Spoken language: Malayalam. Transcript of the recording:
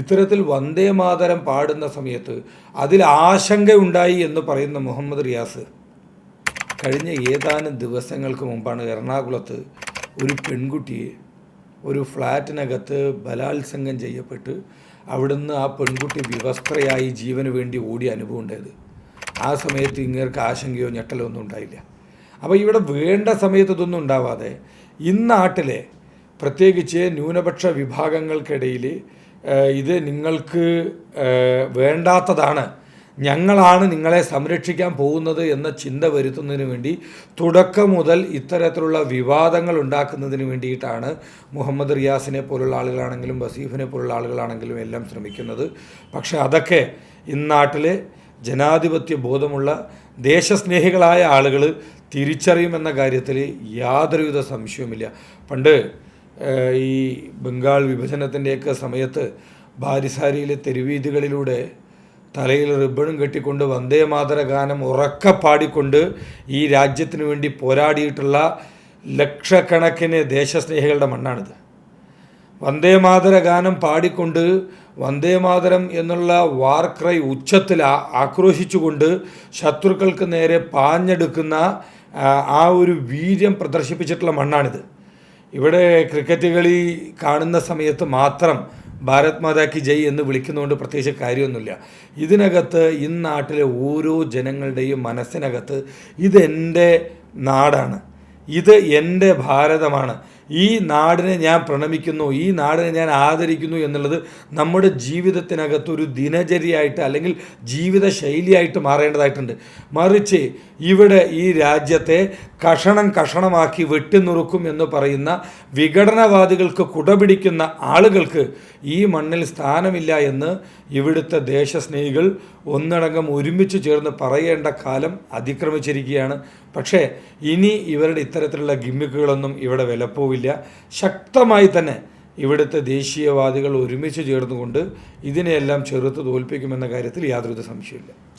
ഇത്തരത്തിൽ വന്ദേ മാതരം പാടുന്ന സമയത്ത് അതിൽ ആശങ്കയുണ്ടായി എന്ന് പറയുന്ന മുഹമ്മദ് റിയാസ് കഴിഞ്ഞ ഏതാനും ദിവസങ്ങൾക്ക് മുമ്പാണ് എറണാകുളത്ത് ഒരു പെൺകുട്ടിയെ ഒരു ഫ്ലാറ്റിനകത്ത് ബലാത്സംഗം ചെയ്യപ്പെട്ട് അവിടുന്ന് ആ പെൺകുട്ടി വിവസ്ത്രയായി ജീവന് വേണ്ടി ഓടിയ അനുഭവം ഉണ്ടായത്. ആ സമയത്ത് ഇങ്ങേർക്ക് ആശങ്കയോ ഞെട്ടലോ ഒന്നും ഉണ്ടായില്ല. അപ്പോൾ ഇവിടെ വേണ്ട സമയത്ത് ഇതൊന്നും ഉണ്ടാവാതെ ഇന്നാട്ടിലെ പ്രത്യേകിച്ച് ന്യൂനപക്ഷ വിഭാഗങ്ങൾക്കിടയിൽ ഇത് നിങ്ങൾക്ക് വേണ്ടാത്തതാണ്, ഞങ്ങളാണ് നിങ്ങളെ സംരക്ഷിക്കാൻ പോകുന്നത് എന്ന ചിന്ത വരുത്തുന്നതിന് വേണ്ടി തുടക്കം മുതൽ ഇത്തരത്തിലുള്ള വിവാദങ്ങൾ ഉണ്ടാക്കുന്നതിന് വേണ്ടിയിട്ടാണ് മുഹമ്മദ് റിയാസിനെ പോലുള്ള ആളുകളാണെങ്കിലും വസീഫിനെ പോലുള്ള ആളുകളാണെങ്കിലും എല്ലാം ശ്രമിക്കുന്നത്. പക്ഷേ അതൊക്കെ ഇന്നാട്ടിലെ ജനാധിപത്യ ബോധമുള്ള ദേശസ്നേഹികളായ ആളുകൾ തിരിച്ചറിയുമെന്ന കാര്യത്തിൽ യാതൊരുവിധ സംശയവുമില്ല. പണ്ട് ഈ ബംഗാൾ വിഭജനത്തിൻ്റെയൊക്കെ സമയത്ത് ബാരിസാരിയിലെ തെരുവീഥികളിലൂടെ തലയിൽ റിബണും കെട്ടിക്കൊണ്ട് വന്ദേ മാതര ഗാനം ഉറക്കെ പാടിക്കൊണ്ട് ഈ രാജ്യത്തിന് വേണ്ടി പോരാടിയിട്ടുള്ള ലക്ഷക്കണക്കിന് ദേശസ്നേഹികളുടെ മണ്ണാണിത്. വന്ദേ മാതര ഗാനം പാടിക്കൊണ്ട് വന്ദേ മാതരം എന്നുള്ള വാർക്രൈ ഉച്ചത്തിൽ ആക്രോശിച്ചുകൊണ്ട് ശത്രുക്കൾക്ക് നേരെ പാഞ്ഞെടുക്കുന്ന ആ ഒരു വീര്യം പ്രദർശിപ്പിച്ചിട്ടുള്ള മണ്ണാണിത്. ഇവിടെ ക്രിക്കറ്റ് കളി കാണുന്ന സമയത്ത് മാത്രം ഭാരത് മാതാ കി ജയ് എന്ന് വിളിക്കുന്നതുകൊണ്ട് പ്രത്യേകിച്ച് കാര്യമൊന്നുമില്ല. ഇതിനകത്ത് ഇന്നാട്ടിലെ ഓരോ ജനങ്ങളുടെയും മനസ്സിനകത്ത് ഇതെൻ്റെ നാടാണ്, ഇത് എൻ്റെ ഭാരതമാണ്, ഈ നാടിനെ ഞാൻ പ്രണമിക്കുന്നു, ഈ നാടിനെ ഞാൻ ആദരിക്കുന്നു എന്നുള്ളത് നമ്മുടെ ജീവിതത്തിനകത്തൊരു ദിനചര്യയായിട്ട് അല്ലെങ്കിൽ ജീവിത ശൈലിയായിട്ട് മാറേണ്ടതായിട്ടുണ്ട്. മറിച്ച് ഇവിടെ ഈ രാജ്യത്തെ കഷണം കഷണമാക്കി വെട്ടിനുറുക്കും എന്ന് പറയുന്ന വിഘടനവാദികൾക്ക് കുടപിടിക്കുന്ന ആളുകൾക്ക് ഈ മണ്ണിൽ സ്ഥാനമില്ല എന്ന് ഇവിടുത്തെ ദേശസ്നേഹികൾ ഒന്നടങ്കം ഒരുമിച്ച് ചേർന്ന് പറയേണ്ട കാലം അതിക്രമിച്ചിരിക്കുകയാണ്. പക്ഷേ ഇനി ഇവരുടെ ഇത്തരത്തിലുള്ള ഗിമ്മിക്കുകളൊന്നും ഇവിടെ വിലപ്പോവില്ല. ശക്തമായി തന്നെ ഇവിടുത്തെ ദേശീയവാദികൾ ഒരുമിച്ച് ചേർന്നുകൊണ്ട് ഇതിനെയെല്ലാം ചെറുത്ത് തോൽപ്പിക്കുമെന്ന കാര്യത്തിൽ യാതൊരു സംശയമില്ല.